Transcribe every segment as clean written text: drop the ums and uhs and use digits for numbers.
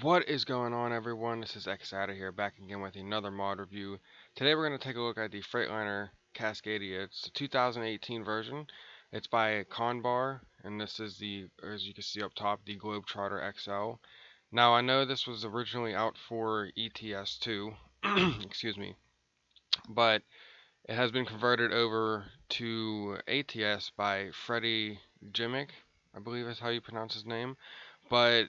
What is going on, everyone? This is Xada here, back again with another mod review. Today we're going to take a look at the Freightliner Cascadia. It's the 2018 version. It's by Conbar, and this is the, as you can see up top, the Globetrotter XL. Now, I know this was originally out for ETS 2, excuse me, but it has been converted over to ATS by Freddy Jimmink, I believe is how you pronounce his name. But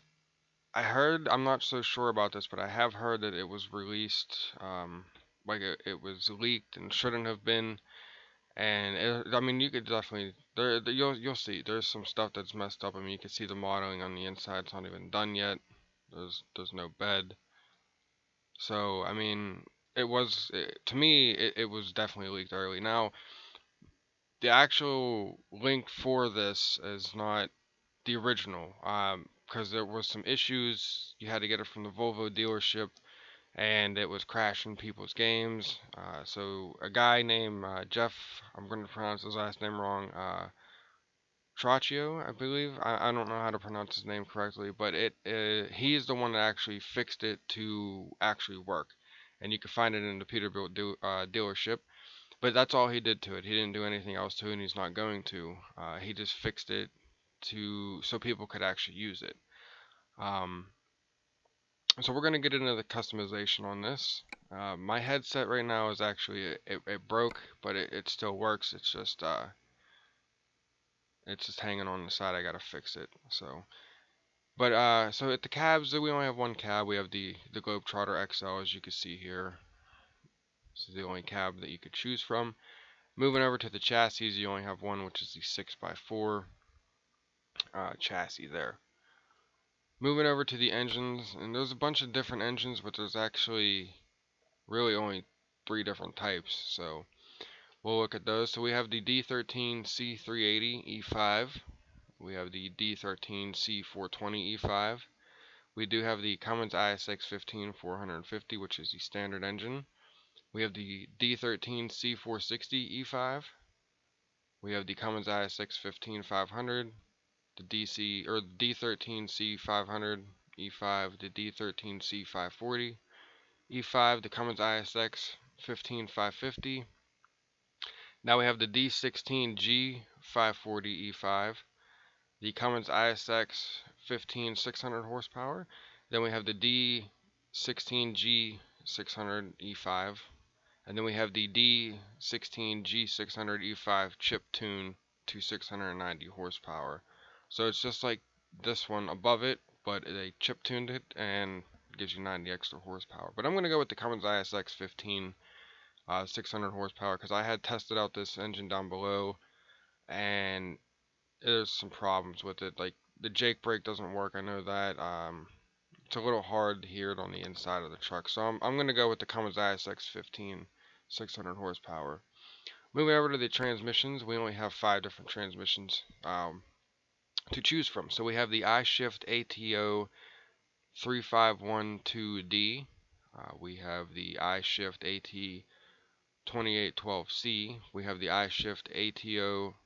I heard, I'm not so sure about this, but I have heard that it was released, like it was leaked and shouldn't have been. And I mean, you could definitely, you'll see. There's some stuff that's messed up. I mean, you can see the modeling on the inside. It's not even done yet. There's no bed. So I mean, to me, it was definitely leaked early. Now, the actual link for this is not the original, because there was some issues. You had to get it from the Volvo dealership, and it was crashing people's games. So a guy named Jeff, I'm going to pronounce his last name wrong, Trocchio, I believe. I don't know how to pronounce his name correctly, but he's the one that actually fixed it to actually work, and you can find it in the Peterbilt dealership. But that's all he did to it. He didn't do anything else to it, and he's not going to. He just fixed it to so people could actually use it. Um, so we're gonna get into the customization on this. My headset right now is actually it broke, but it still works. It's just hanging on the side. I gotta fix it. So at the cabs, we only have one cab. We have the Globetrotter XL, as you can see here. This is the only cab that you could choose from. Moving over to the chassis, you only have one, which is the 6x4 chassis there. Moving over to the engines, and there's a bunch of different engines, but there's actually really only three different types. So we'll look at those. So we have the D13 C380 E5. We have the D13 C420 E5. We do have the Cummins ISX 15 450, which is the standard engine. We have the D13 C460 E5. We have the Cummins ISX 15 500, the D13 C500 E5, the D13 C540 E5, the Cummins ISX 15 550. Now we have the D16G 540 E5, the Cummins ISX 15 600 horsepower. Then we have the D16G 600 E5, and then we have the D16G 600 E5 chip tune to 690 horsepower. So it's just like this one above it, but they chip tuned it and gives you 90 extra horsepower. But I'm going to go with the Cummins ISX 15 600 horsepower because I had tested out this engine down below and there's some problems with it. Like the Jake brake doesn't work. I know that. It's a little hard to hear it on the inside of the truck. So I'm going to go with the Cummins ISX 15 600 horsepower. Moving over to the transmissions, we only have 5 different transmissions to choose from. So we have the iShift ATO 3512D. We have the iShift AT 2812C. We have the iShift ATO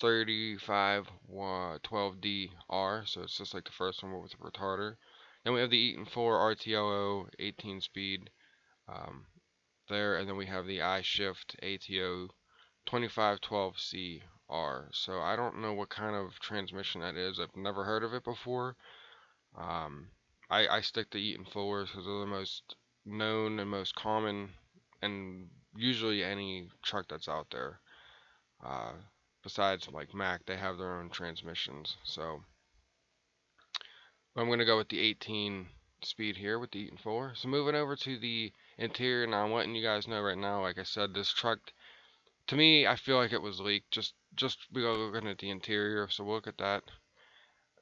3512DR, so it's just like the first one with a retarder. Then we have the Eaton 4 RTLO 18 speed there, and then we have the iShift ATO 2512CR. So I don't know what kind of transmission that is. I've never heard of it before. I stick to Eaton 4s because they're the most known and most common, and usually any truck that's out there. Besides like Mack, they have their own transmissions. So I'm going to go with the 18 speed here with the Eaton 4. So moving over to the interior, now I'm letting you guys know right now, like I said, this truck, to me, I feel like it was leaked. Just we go looking at the interior, so we'll look at that.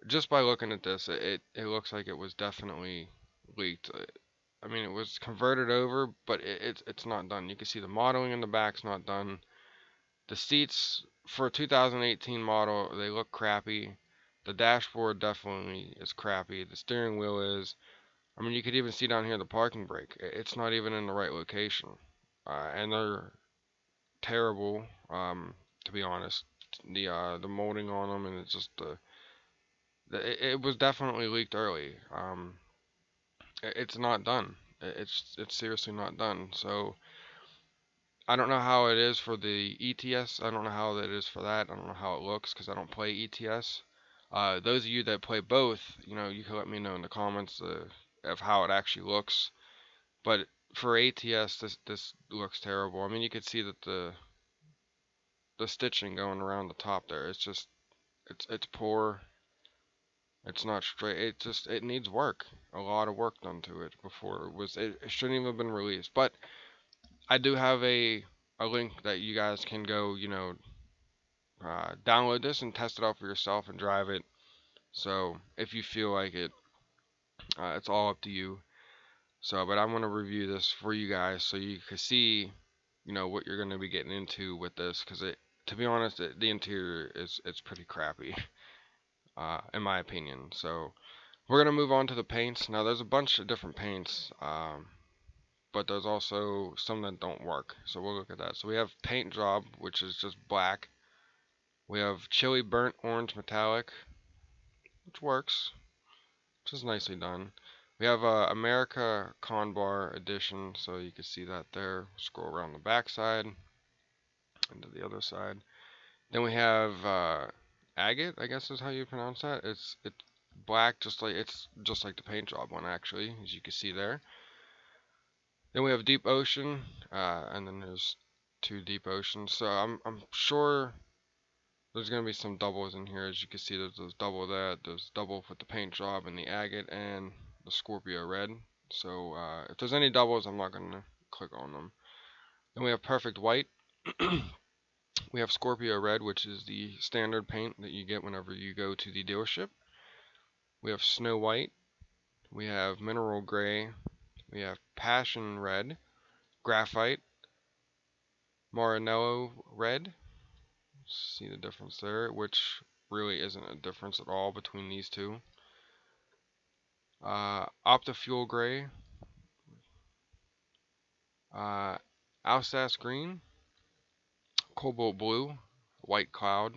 Just by looking at this, it looks like it was definitely leaked. I mean, it was converted over, but it's not done. You can see the modeling in the back's not done. The seats for a 2018 model, they look crappy. The dashboard definitely is crappy. The steering wheel is. I mean, you could even see down here the parking brake. It's not even in the right location. And they're terrible, to be honest. The molding on them, and it's just it was definitely leaked early. it's not done. It's seriously not done. So I don't know how it is for the ETS. I don't know how it is for that. I don't know how it looks because I don't play ETS. Those of you that play both, you can let me know in the comments of how it actually looks. But for ATS, this looks terrible. I mean, you could see that the stitching going around the top there. It's just it's poor. It's not straight. It needs work. A lot of work done to it before it shouldn't even have been released. But I do have a link that you guys can go, download this and test it out for yourself and drive it. So if you feel like it, it's all up to you. So, but I'm gonna review this for you guys so you can see, what you're gonna be getting into with this. Because to be honest, the interior it's pretty crappy, in my opinion. So we're gonna move on to the paints. Now there's a bunch of different paints, but there's also some that don't work. So we'll look at that. So we have paint job, which is just black. We have chili burnt orange metallic, which works, which is nicely done. We have America Conbar edition, so you can see that there. Scroll around the back side and to the other side. Then we have agate, I guess is how you pronounce that. It's black, just like the paint job one actually, as you can see there. Then we have deep ocean, and then there's two deep oceans. So I'm sure there's gonna be some doubles in here. As you can see, there's double that. There's double with the paint job and the agate and the Scorpio red. So if there's any doubles, I'm not gonna click on them. Then we have perfect white. We have Scorpio red, which is the standard paint that you get whenever you go to the dealership. We have snow white. We have mineral gray. We have passion red, graphite, Maranello red. See the difference there, which really isn't a difference at all between these two. Optifuel gray, Alsace green, cobalt blue, white cloud,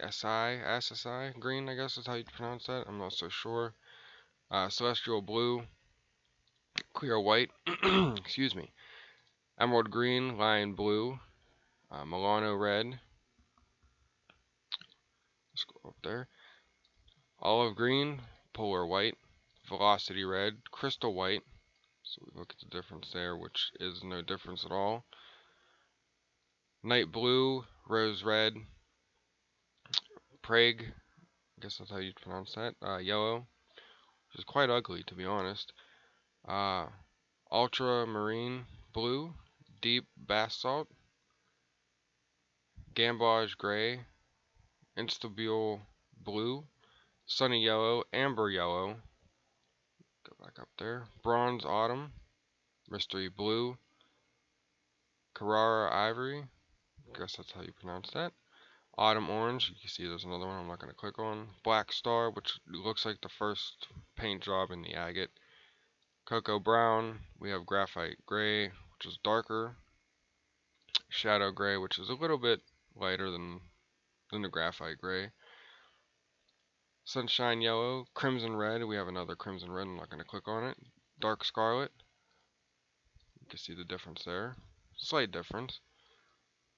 SSI green, I guess is how you pronounce that. I'm not so sure. Celestial blue, clear white, excuse me, emerald green, lion blue, Milano red. Let's go up there. Olive green, polar white, velocity red, crystal white. So we look at the difference there, which is no difference at all. Night blue, rose red, Prague, I guess that's how you pronounce that, yellow, which is quite ugly to be honest. Ultramarine blue, deep basalt, gamboge gray, instabile blue, sunny yellow, amber yellow, go back up there, bronze autumn, mystery blue, Carrara ivory, I guess that's how you pronounce that. Autumn orange, you can see there's another one I'm not going to click on. Black star, which looks like the first paint job in the agate. Cocoa brown, we have graphite gray, which is darker. Shadow gray, which is a little bit lighter than the graphite gray. Sunshine yellow, crimson red, we have another crimson red, I'm not going to click on it. Dark scarlet, you can see the difference there. Slight difference.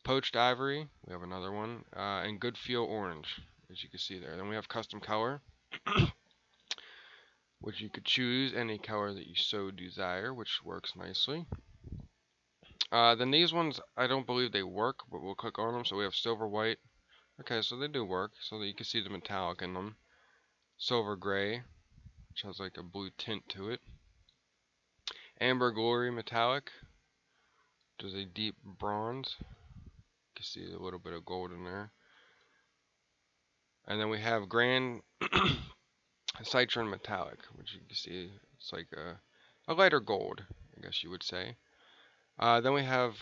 Poached ivory, we have another one, and good feel orange, as you can see there. Then we have custom color, which you could choose any color that you so desire, which works nicely. Then these ones, I don't believe they work, but we'll click on them. So we have silver white. Okay, so they do work, so that you can see the metallic in them. Silver gray, which has like a blue tint to it. Amber glory metallic, which is a deep bronze. You can see a little bit of gold in there. And then we have grand citron metallic, which you can see it's like a lighter gold, I guess you would say. Then we have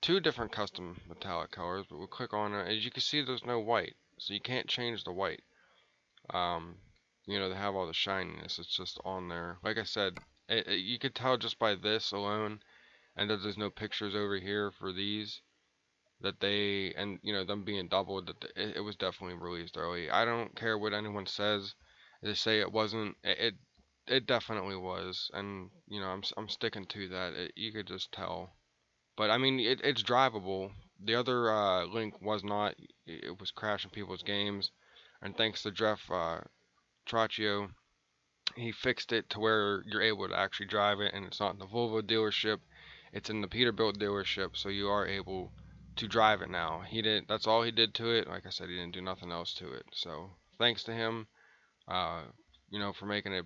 two different custom metallic colors, but we'll click on it. As you can see, there's no white, so you can't change the white. They have all the shininess. It's just on there. Like I said, you could tell just by this alone, and that there's no pictures over here for these, that they, and them being doubled, that it was definitely released early. I don't care what anyone says. They say it wasn't. It definitely was, and you know I'm sticking to that. You could just tell. But I mean, it's drivable. The other link was not. It was crashing people's games, and thanks to Jeff Trocchio, he fixed it to where you're able to actually drive it, and it's not in the Volvo dealership. It's in the Peterbilt dealership, so you are able to drive it now. He did. That's all he did to it. Like I said, he didn't do nothing else to it. So thanks to him, uh, for making it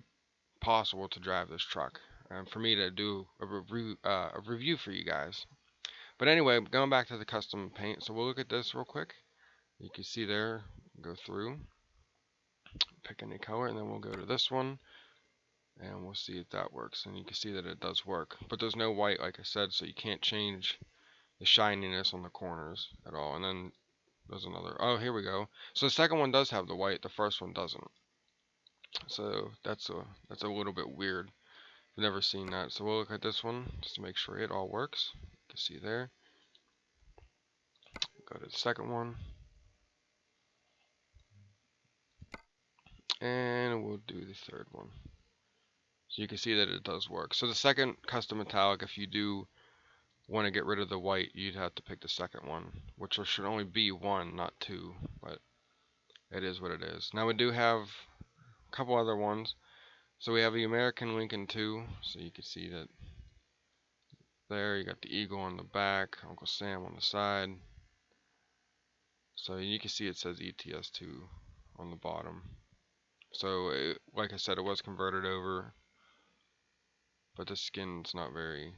possible to drive this truck, and for me to do a review for you guys. But anyway, going back to the custom paint, so we'll look at this real quick. You can see there, go through, pick any color, and then we'll go to this one, and we'll see if that works. And you can see that it does work, but there's no white, like I said, so you can't change the shininess on the corners at all. And then there's another, oh, here we go. So the second one does have the white, the first one doesn't. So that's a little bit weird. I've never seen that. So we'll look at this one just to make sure it all works. You can see there. Go to the second one. And we'll do the third one. So you can see that it does work. So the second custom metallic, if you do want to get rid of the white, you'd have to pick the second one, which there should only be one, not two, but it is what it is. Now we do have a couple other ones. So we have the American Lincoln 2, so you can see that there. You got the eagle on the back, Uncle Sam on the side. So you can see it says ATS 2 on the bottom. So like I said, it was converted over, but the skin's not very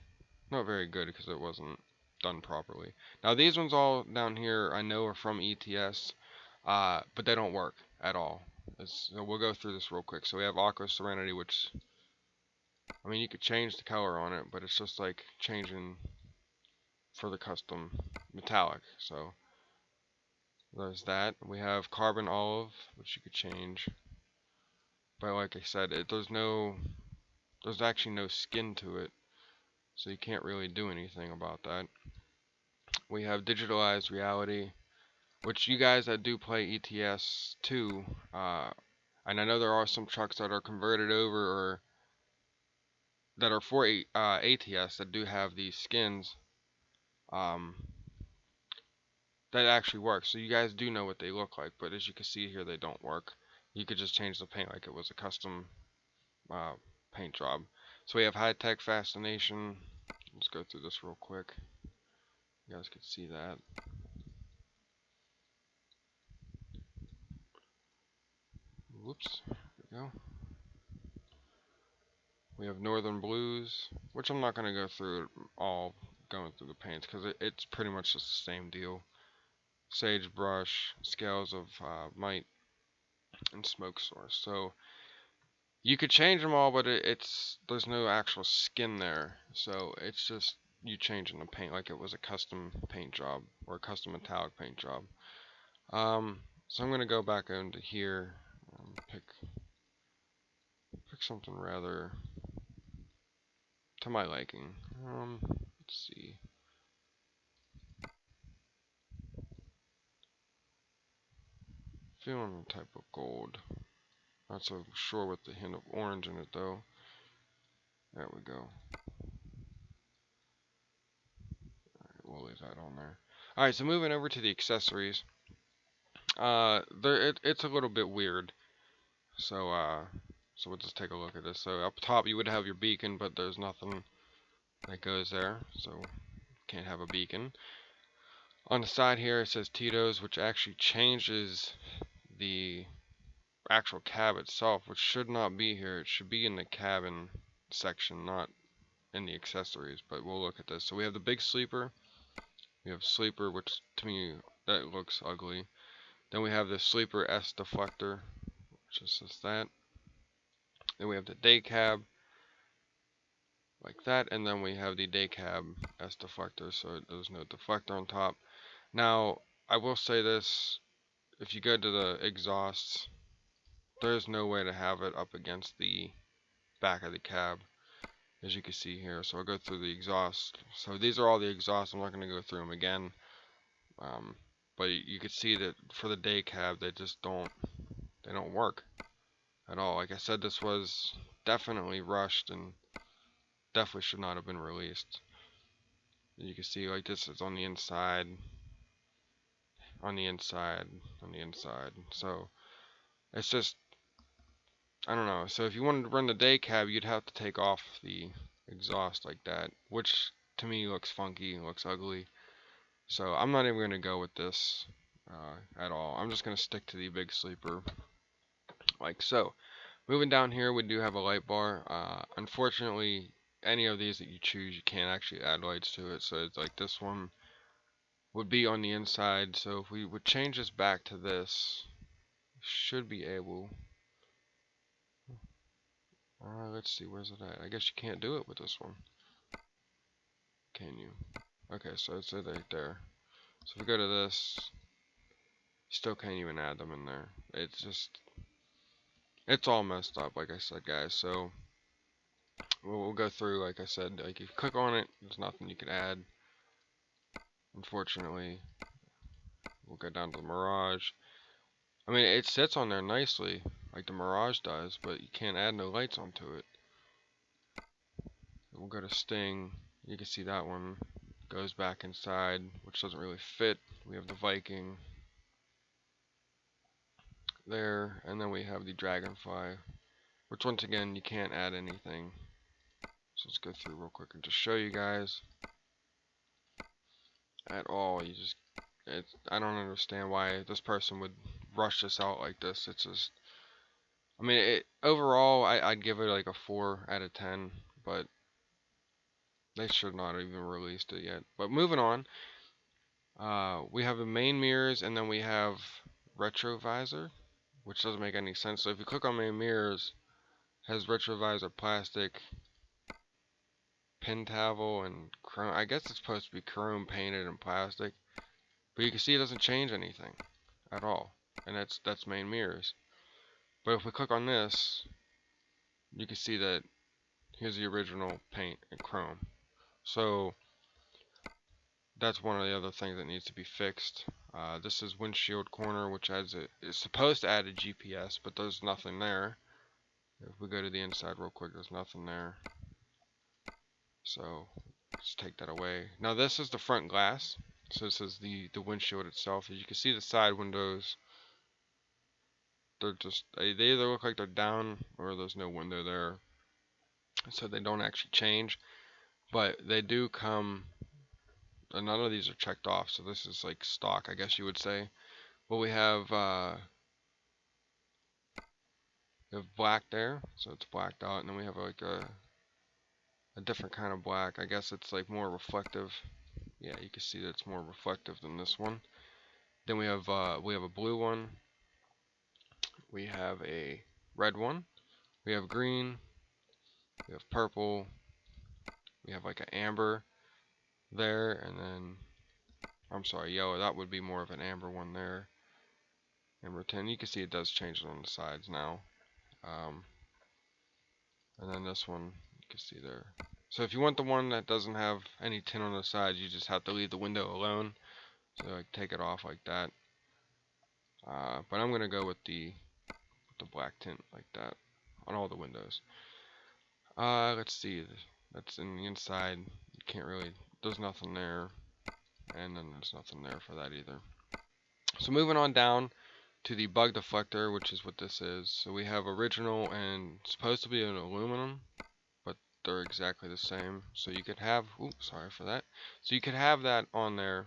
good because it wasn't done properly. Now these ones all down here I know are from ETS, but they don't work at all. So we'll go through this real quick. So we have Aqua Serenity, which, I mean, you could change the color on it, but it's just like changing for the custom metallic. So there's that. We have Carbon Olive, which you could change, but like I said, there's actually no skin to it, so you can't really do anything about that. We have Digitalized Reality, which you guys that do play ETS 2, and I know there are some trucks that are converted over or that are for ATS that do have these skins, that actually work. So you guys do know what they look like, but as you can see here, they don't work. You could just change the paint like it was a custom paint job. So we have High Tech Fascination. Let's go through this real quick. You guys can see that. Whoops, there we go. We have Northern Blues, which I'm not going to go through it all going through the paints because it's pretty much just the same deal. Sagebrush, Scales of Might, and Smoke Source. So you could change them all, but there's no actual skin there. So it's just you changing the paint like it was a custom paint job or a custom metallic paint job. So I'm going to go back into here and pick something rather to my liking. Let's see. Feeling a type of gold. Not so sure with the hint of orange in it though. There we go. Alright, we'll leave that on there. Alright, so moving over to the accessories. It's a little bit weird. So we'll just take a look at this. So up top you would have your beacon, but there's nothing that goes there. So can't have a beacon. On the side here it says Tito's, which actually changes the actual cab itself, which should not be here. It should be in the cabin section, not in the accessories, but we'll look at this. So we have the big sleeper. We have sleeper, which to me that looks ugly. Then we have the sleeper S deflector, which is just that. Then we have the day cab like that, and then we have the day cab S deflector, so there's no deflector on top. Now I will say this, if you go to the exhausts, there's no way to have it up against the back of the cab, as you can see here. So I'll go through the exhaust. So these are all the exhausts. I'm not going to go through them again, but you can see that for the day cab they just don't work. at all. Like I said, this was definitely rushed and definitely should not have been released. You can see like this is on the inside, on the inside, on the inside. So it's just, I don't know. So if you wanted to run the day cab, you'd have to take off the exhaust like that, which to me looks funky, looks ugly. So I'm not even going to go with this at all. I'm just going to stick to the big sleeper like so. Moving down here, we do have a light bar. Unfortunately, any of these that you choose, you can't actually add lights to it. So it's like this one would be on the inside. So if we would change this back to this, should be able. Let's see, where's it at? I guess you can't do it with this one. Can you? Okay, so it's right there. So if we go to this, you still can't even add them in there. It's just, it's all messed up, like I said, guys. So we'll go through, like I said, like if you click on it, there's nothing you can add. Unfortunately, we'll go down to the Mirage. I mean, it sits on there nicely, like the Mirage does, but you can't add no lights onto it. We'll go to Sting. You can see that one goes back inside, which doesn't really fit. We have the Viking there, and then we have the Dragonfly, which once again you can't add anything. So let's go through real quick and just show you guys. At all, you just, I don't understand why this person would rush this out like this. It's just, I mean, overall I'd give it like a 4 out of 10, but they should not have even released it yet. But moving on, we have the main mirrors, and then we have retro visor, which doesn't make any sense. So if you click on main mirrors, it has retro visor plastic, pin tavel, and chrome. I guess it's supposed to be chrome painted and plastic, but you can see it doesn't change anything at all, and that's main mirrors. But if we click on this, you can see that here's the original paint and chrome. So that's one of the other things that needs to be fixed. This is windshield corner, which is supposed to add a GPS, but there's nothing there. If we go to the inside real quick, there's nothing there. So let's take that away. Now this is the front glass. So this is the windshield itself. As you can see, the side windows, they're just, they either look like they're down or there's no window there. So they don't actually change, but they do come, and none of these are checked off, so this is like stock, I guess you would say. But we have black there, so it's blacked out, and then we have like a different kind of black. I guess it's like more reflective. Yeah, you can see that it's more reflective than this one. Then we have a blue one. We have a red one. We have green. We have purple. We have like an amber there, and then, I'm sorry, yellow. That would be more of an amber one there. Amber 10. You can see it does change it on the sides now. And then this one, you can see there. So if you want the one that doesn't have any tint on the sides, you just have to leave the window alone. So like take it off like that. But I'm gonna go with the black tint like that on all the windows. Let's see. That's in the inside. You can't really. There's nothing there, and then there's nothing there for that either. So moving on down to the bug deflector, which is what this is. So we have original and supposed to be an aluminum, but they're exactly the same. So you could have, oops, sorry for that. So you could have that on there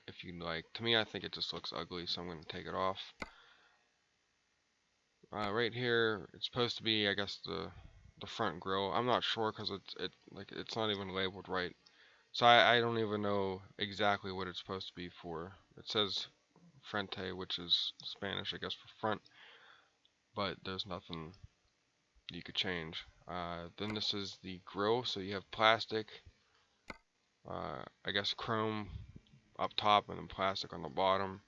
if you'd like. To me, I think it just looks ugly, so I'm going to take it off. Right here, it's supposed to be, I guess, the front grille. I'm not sure because it's not even labeled right. So I don't even know exactly what it's supposed to be for. It says frente, which is Spanish, I guess, for front, but there's nothing you could change. Then this is the grille, so you have plastic, I guess chrome up top and then plastic on the bottom.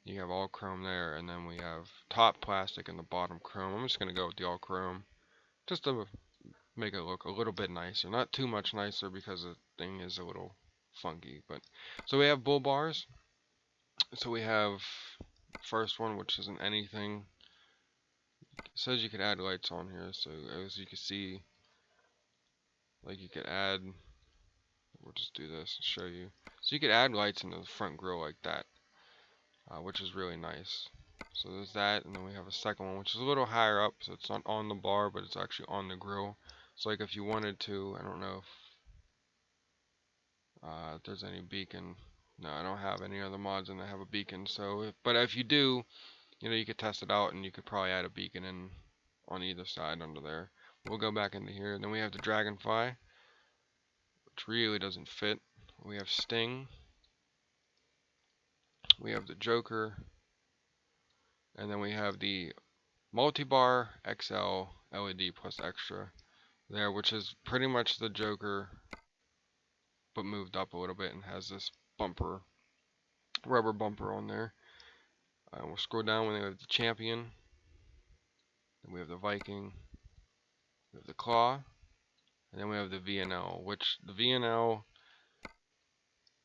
You have all chrome there, and then we have top plastic and the bottom chrome. I'm just going to go with the all chrome, just to make it look a little bit nicer. Not too much nicer because the thing is a little funky. But so we have bull bars. So we have the first one, which isn't anything. says you could add lights on here, so as you can see, like you could add, we'll just do this and show you. So you could add lights into the front grille like that, which is really nice. So there's that, and then we have a second one, which is a little higher up, so it's not on the bar, but it's actually on the grille. So like if you wanted to, I don't know if there's any beacon. No, I don't have any other mods and I have a beacon. So, but if you do, you know, you could test it out, and you could probably add a beacon in on either side under there. We'll go back into here. Then we have the Dragonfly, which really doesn't fit. We have Sting. We have the Joker. And then we have the Multi-Bar XL LED plus extra there, which is pretty much the Joker, but moved up a little bit and has this bumper, rubber bumper on there. We'll scroll down when we have the Champion. Then we have the Viking. We have the Claw. And then we have the VNL, which the VNL,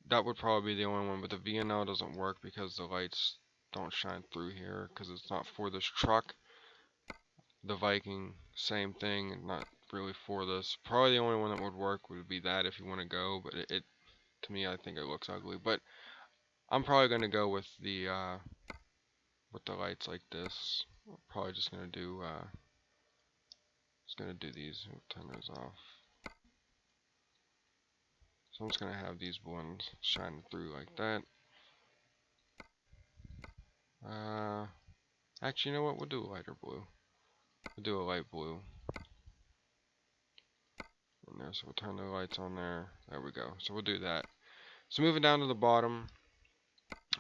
that would probably be the only one, but the VNL doesn't work because the lights don't shine through here because it's not for this truck. The Viking, same thing, not really for this. Probably the only one that would work would be that if you want to go, but it to me, I think it looks ugly. But I'm probably going to go with the lights like this. I'm probably just going to do these. We'll turn those off. So I'm just going to have these ones shining through like that. Actually, you know what? We'll do a lighter blue. We'll do a light blue. In there, so we'll turn the lights on there. There we go. So we'll do that. So moving down to the bottom,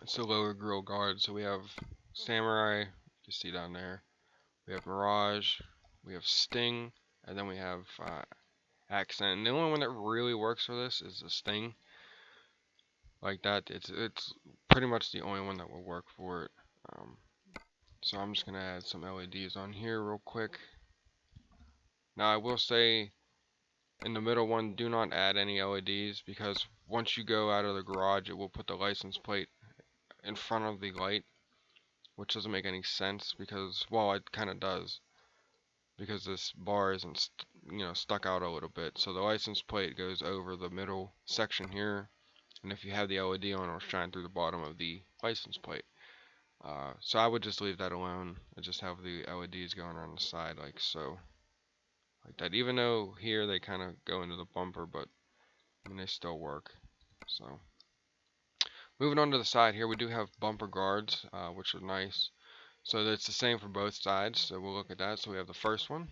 it's the lower grille guard. So we have Samurai, you see down there. We have Mirage. We have Sting, and then we have Accent. And the only one that really works for this is the Sting. Like that, it's pretty much the only one that will work for it. So I'm just gonna add some LEDs on here real quick. Now I will say, in the middle one, do not add any LEDs, because once you go out of the garage, it will put the license plate in front of the light, which doesn't make any sense, because, well, it kind of does, because this bar isn't stuck out a little bit. So the license plate goes over the middle section here, and if you have the LED on, it'll shine through the bottom of the license plate. So I would just leave that alone and just have the LEDs going on the side like so. Like that, even though here they kind of go into the bumper, but I mean, they still work. So moving on to the side here, we do have bumper guards, which are nice. So it's the same for both sides, so we'll look at that. So we have the first one,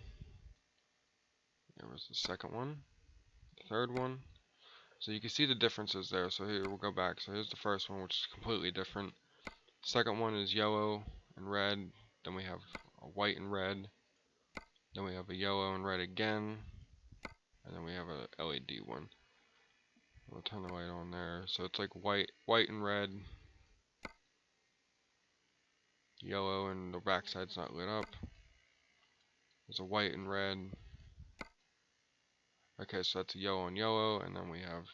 there was the second one, the third one. So you can see the differences there. So here, we'll go back. So here's the first one, which is completely different. Second one is yellow and red, then we have a white and red, then we have a yellow and red again, and then we have a LED one. We'll turn the light on there. So it's like white and red, yellow, and the back side's not lit up. There's a white and red. Okay, so that's a yellow and yellow, and then we have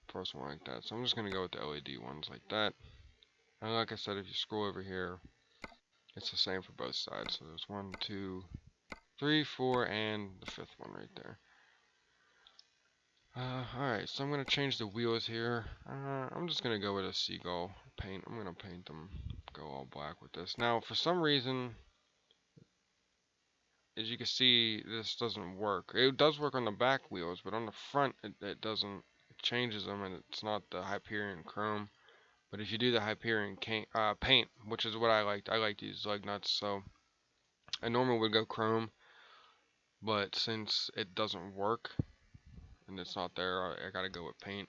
the first one like that. So I'm just going to go with the LED ones like that. And like I said, if you scroll over here, it's the same for both sides. So there's 1, 2, 3, 4, and the fifth one right there. Alright, so I'm going to change the wheels here. I'm just going to go with a seagull paint. I'm going to paint them, go all black with this. Now, for some reason, as you can see, this doesn't work. It does work on the back wheels, but on the front, it doesn't. It changes them, and it's not the Hyperion Chrome. But if you do the Hyperion paint, which is what I liked these lug nuts, so I normally would go chrome, but since it doesn't work and it's not there, I gotta go with paint.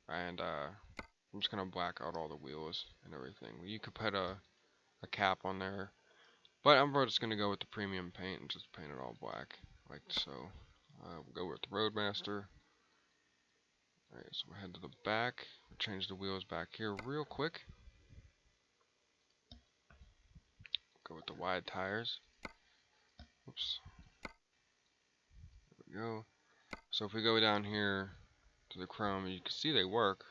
And I'm just gonna black out all the wheels and everything. You could put a cap on there, but I'm just gonna go with the premium paint and just paint it all black, like so. We'll go with the Roadmaster. Alright, so we'll head to the back. We'll change the wheels back here real quick. Go with the wide tires. Oops. There we go. So if we go down here to the chrome, you can see they work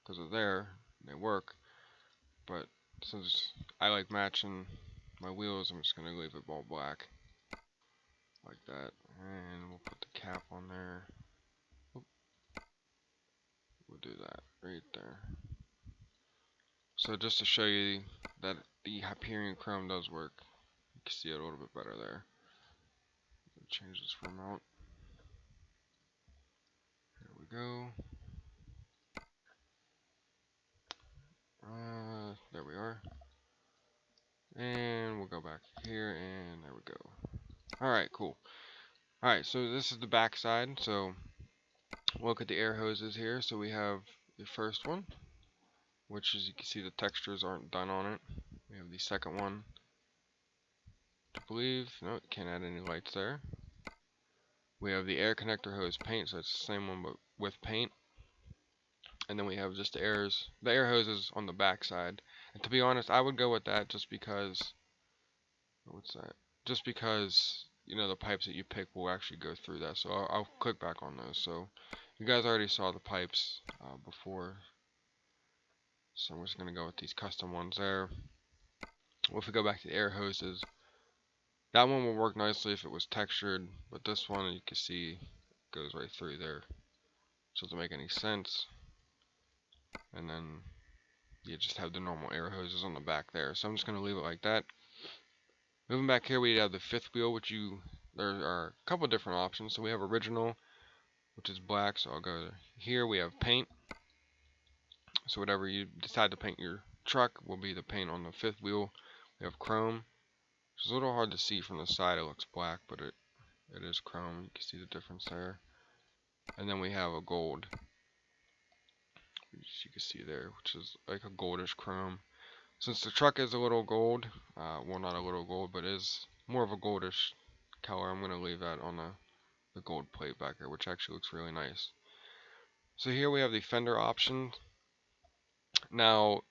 because they're there. They work. But since I like matching my wheels, I'm just going to leave it all black. Like that. And we'll put the cap on there. Oop. We'll do that right there. So just to show you that the Hyperion Chrome does work. You can see it a little bit better there. Change this for mount. Here we go. There we are. And we'll go back here, and there we go. Alright, cool. Alright, so this is the back side. So look at the air hoses here. So we have the first one, which as you can see the textures aren't done on it. We have the second one. I believe, no, can't add any lights there. We have the air connector hose paint, so it's the same one but with paint. And then we have just the air hoses on the back side. And to be honest, I would go with that just because, what's that? Just because, you know, the pipes that you pick will actually go through that. So I'll click back on those. So you guys already saw the pipes before. So we're just going to go with these custom ones there. Well, if we go back to the air hoses, that one will work nicely if it was textured. But this one, you can see, goes right through there. So it doesn't make any sense. And then you just have the normal air hoses on the back there. So I'm just going to leave it like that. Moving back here, we have the fifth wheel, which there are a couple different options. So we have original, which is black. So I'll go here. We have paint. So whatever you decide to paint your truck will be the paint on the fifth wheel. We have chrome. It's a little hard to see from the side. It looks black, but it is chrome. You can see the difference there. And then we have a gold, which you can see there, which is like a goldish chrome. Since the truck is a little gold, well, not a little gold, but is more of a goldish color, I'm going to leave that on the gold plate back there, which actually looks really nice. So here we have the fender options. Now,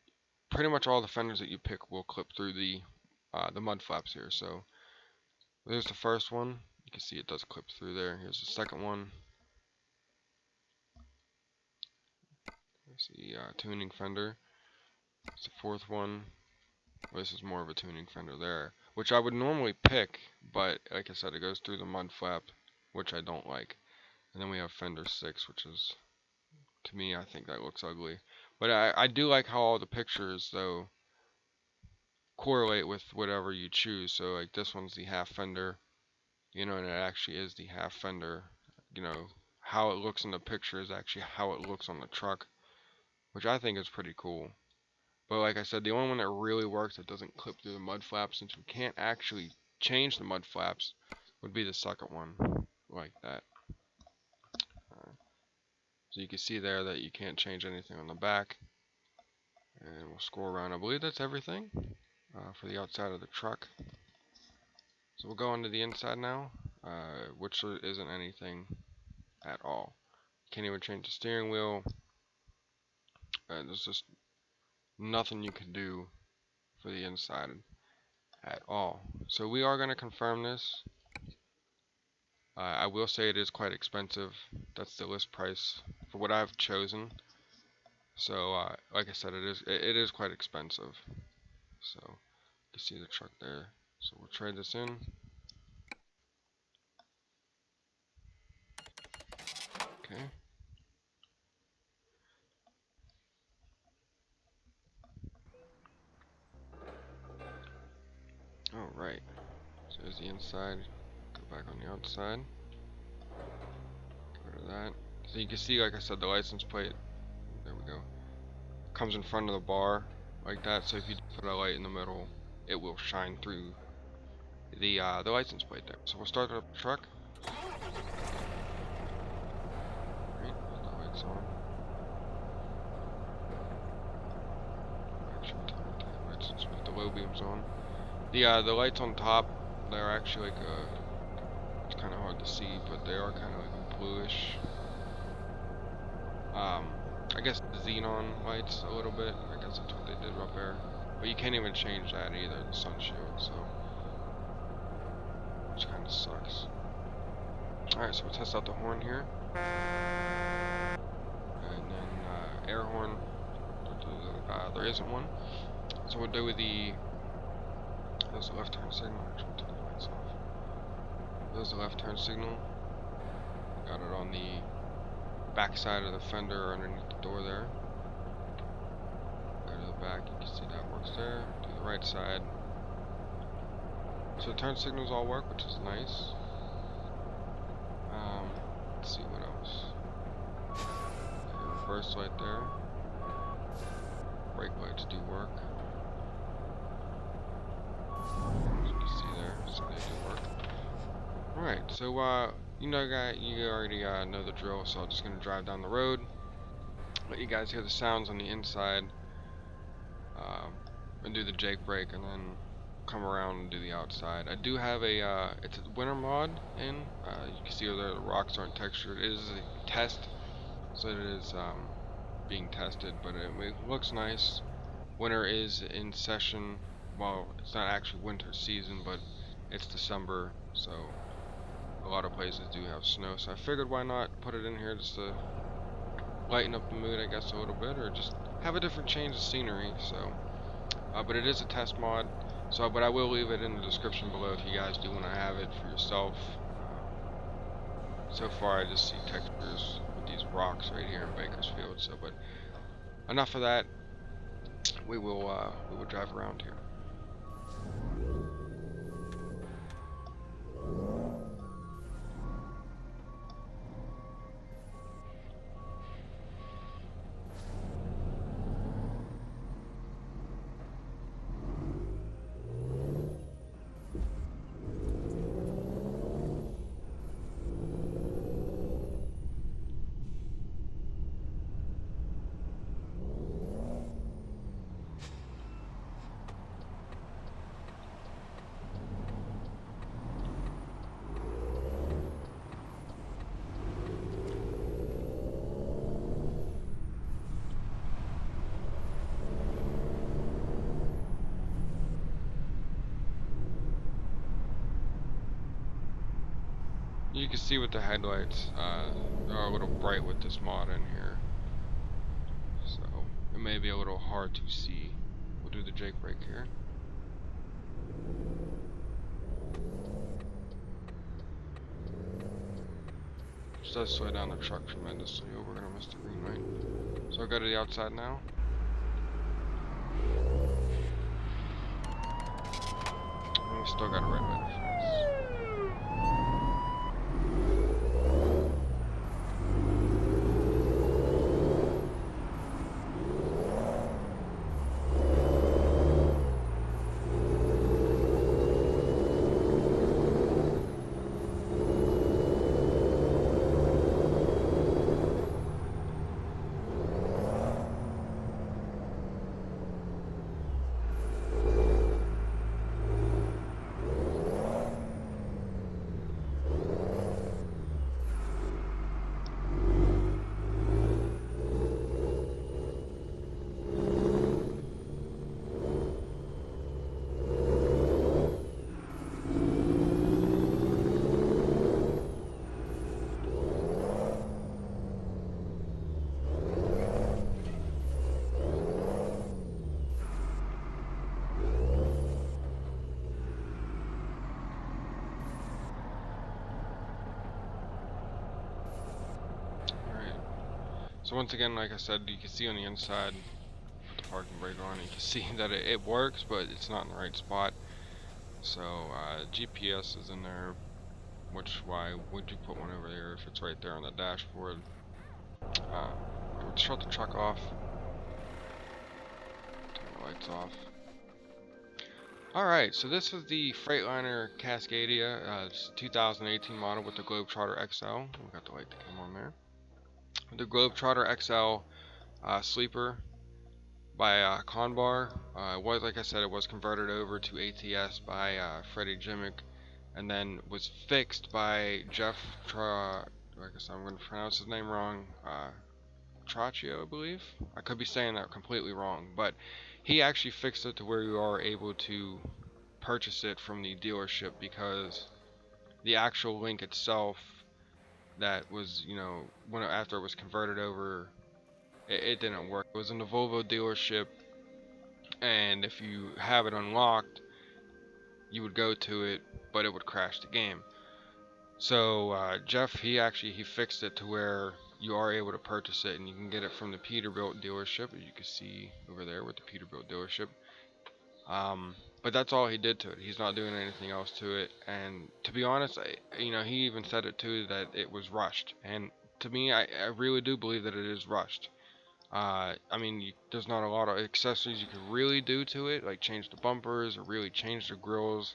pretty much all the fenders that you pick will clip through the mud flaps here. So there's the first one. You can see it does clip through there. Here's the second one. There's the tuning fender. It's the fourth one. This is more of a tuning fender there, which I would normally pick, but like I said, it goes through the mud flap, which I don't like. And then we have Fender Six, which is, to me, I think that looks ugly. But I do like how all the pictures, though, correlate with whatever you choose. So like this one's the half fender, you know, and it actually is the half fender. You know, how it looks in the picture is actually how it looks on the truck, which I think is pretty cool. But like I said, the only one that really works that doesn't clip through the mud flaps, since we can't actually change the mud flaps, would be the second one, like that. So you can see there that you can't change anything on the back. And we'll scroll around. I believe that's everything for the outside of the truck. So we'll go on to the inside now, which isn't anything at all. Can't even change the steering wheel. There's just nothing you can do for the inside at all. So we are going to confirm this. I will say it is quite expensive. That's the list price for what I've chosen. So like I said, it is quite expensive. So you can see the truck there. So we'll trade this in. Okay. Alright. So there's the inside. Go back on the outside. Get rid of that. So you can see, like I said, the license plate. There we go. Comes in front of the bar like that. So if you put a light in the middle, it will shine through the license plate there. So we'll start up the truck. Right, put the lights on. Actually, turn the tail lights since we have the low beams on. The lights on top, they're actually like it's kind of hard to see, but they are kind of like a bluish. I guess xenon lights a little bit. I guess that's what they did up there. But you can't even change that either, the sun shield, so which kind of sucks. Alright, so we'll test out the horn here. And then air horn, there isn't one. So we'll do the There's the left turn signal. Actually, turn the lights off. There's the left turn signal. Got it on the back side of the fender underneath the door there. Go to the back, you can see that works there. To the right side. So the turn signals all work, which is nice. Let's see what else. Okay, reverse light there. Brake lights do work. As you can see there, so they do work. Alright, so you already know the drill, so I'm just gonna drive down the road. Let you guys hear the sounds on the inside. And do the Jake brake and then come around and do the outside. I do have it's a winter mod in. You can see there the rocks aren't textured. It is a test, so it is being tested, but it looks nice. Winter is in session. Well, it's not actually winter season, but it's December, so a lot of places do have snow. So I figured why not put it in here just to lighten up the mood, I guess, a little bit, or just have a different change of scenery. So, but it is a test mod. So, but I will leave it in the description below if you guys do want to have it for yourself. So far, I just see textures with these rocks right here in Bakersfield. So, but enough of that. We will drive around here. You can see with the headlights, they're a little bright with this mod in here, so it may be a little hard to see. We'll do the Jake brake here. This does slow down the truck tremendously. Oh, we're gonna miss the green light. So I'll go to the outside now. And we still got a red light defense. So once again, like I said, you can see on the inside, put the parking brake on, you can see that it works, but it's not in the right spot. So GPS is in there, which why would you put one over there if it's right there on the dashboard? We'll shut the truck off, turn the lights off. Alright, so this is the Freightliner Cascadia, it's a 2018 model with the Globetrotter XL. We got the light that came on there. The Globetrotter XL sleeper by Conbar. Was, like I said, it was converted over to ATS by Freddy Jimmink, and then was fixed by Jeff like I said, I'm going to pronounce his name wrong. Trocchio, I believe. I could be saying that completely wrong, but he actually fixed it to where you are able to purchase it from the dealership, because the actual link itself that was, you know, after it was converted over, it didn't work. It was in the Volvo dealership, and if you have it unlocked, you would go to it, but it would crash the game. So Jeff, he fixed it to where you are able to purchase it, and you can get it from the Peterbilt Dealership, as you can see over there with the Peterbilt Dealership. But that's all he did to it. He's not doing anything else to it. And to be honest, he even said it too, that it was rushed. And to me, I really do believe that it is rushed. I mean, there's not a lot of accessories you can really do to it, like change the bumpers or really change the grills.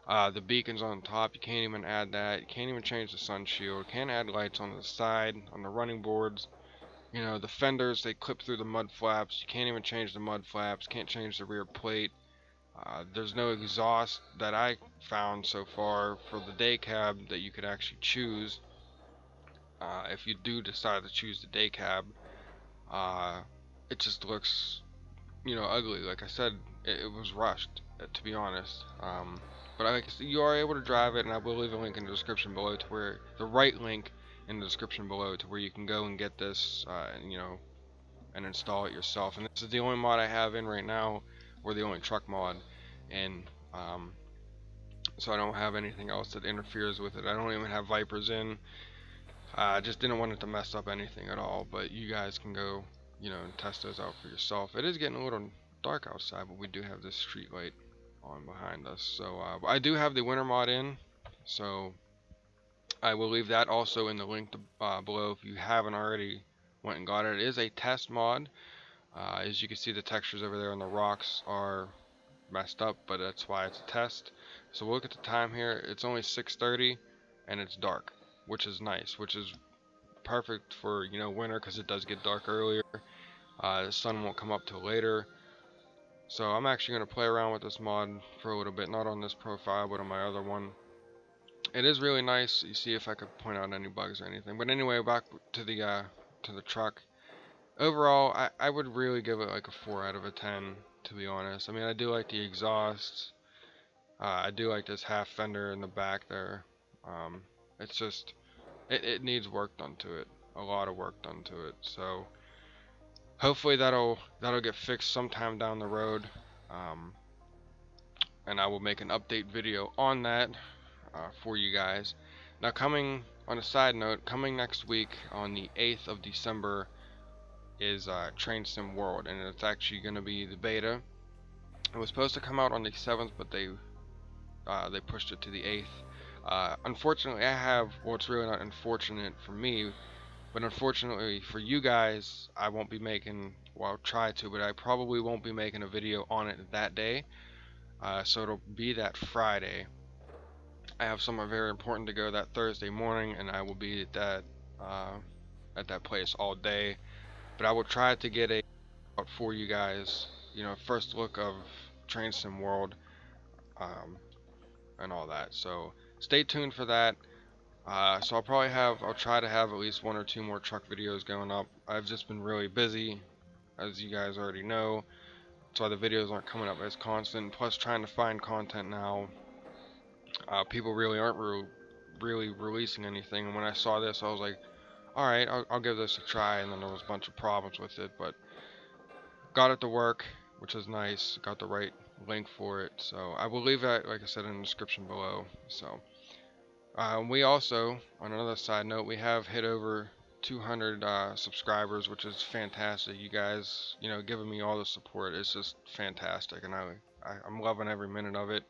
The beacons on top, you can't even add that. You can't even change the sun shield. Can't add lights on the side, on the running boards. The fenders, they clip through the mud flaps. You can't even change the mud flaps. Can't change the rear plate. There's no exhaust that I found so far for the day cab that you could actually choose. If you do decide to choose the day cab, it just looks, ugly. Like I said, it was rushed, to be honest. But like I said, you are able to drive it, and I will leave a link in the description below to where the right link in the description below to where you can go and get this, and install it yourself. And this is the only mod I have in right now, or the only truck mod, and so I don't have anything else that interferes with it. I don't even have Vipers in. I just didn't want it to mess up anything at all, but you guys can go, and test those out for yourself. It is getting a little dark outside, but we do have this street light on behind us. So I do have the winter mod in, so I will leave that also in the link below if you haven't already went and got it. It is a test mod. As you can see, the textures over there on the rocks are messed up, but that's why it's a test. So we'll look at the time here. It's only 6:30 and it's dark, which is nice, which is perfect for winter, because it does get dark earlier. The sun won't come up till later. So I'm actually going to play around with this mod for a little bit, not on this profile but on my other one. It is really nice. You see if I could point out any bugs or anything. But anyway, back to the truck. Overall, I would really give it like a 4 out of a 10, to be honest. I mean, I do like the exhaust. I do like this half fender in the back there. It's just, it needs work done to it. A lot of work done to it. So hopefully that'll get fixed sometime down the road. And I will make an update video on that for you guys. Now, coming on a side note, coming next week on the 8th of December is Train Sim World, and it's actually going to be the beta. It was supposed to come out on the 7th, but they pushed it to the 8th. Unfortunately, well, it's really not unfortunate for me, but unfortunately for you guys, I won't be making, well, I'll try to, but I probably won't be making a video on it that day. So it'll be that Friday. I have somewhere very important to go that Thursday morning, and I will be at that place all day. But I will try to get out for you guys, first look of Train Sim World, and all that. So stay tuned for that. So I'll try to have at least 1 or 2 more truck videos going up. I've just been really busy, as you guys already know. That's why the videos aren't coming up as constant. Plus, trying to find content now. People really aren't really releasing anything. And when I saw this, I was like, alright, I'll give this a try. And then there was a bunch of problems with it. But got it to work, which is nice. Got the right link for it. So I will leave that, like I said, in the description below. So we also, on another side note, we have hit over 200 subscribers, which is fantastic. You guys, giving me all the support. It's just fantastic, and I'm loving every minute of it.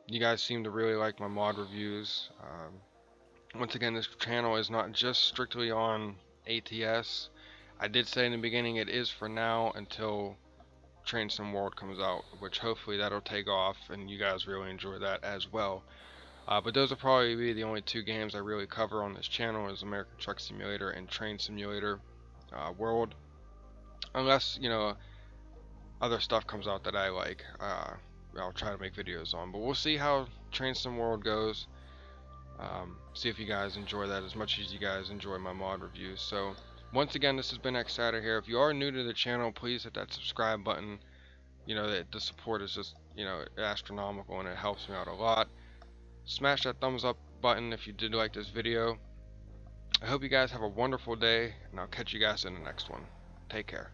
You guys seem to really like my mod reviews. Once again, this channel is not just strictly on ATS. I did say in the beginning it is for now until Train Sim World comes out, which hopefully that'll take off and you guys really enjoy that as well. But those will probably be the only 2 games I really cover on this channel, is American Truck Simulator and Train Simulator World. Unless, other stuff comes out that I like, I'll try to make videos on. But we'll see how Train Sim World goes. See if you guys enjoy that as much as you guys enjoy my mod reviews. So, once again, this has been SmhKzl here. If you are new to the channel, please hit that subscribe button. The support is just, astronomical, and it helps me out a lot. Smash that thumbs up button if you did like this video. I hope you guys have a wonderful day, and I'll catch you guys in the next one. Take care.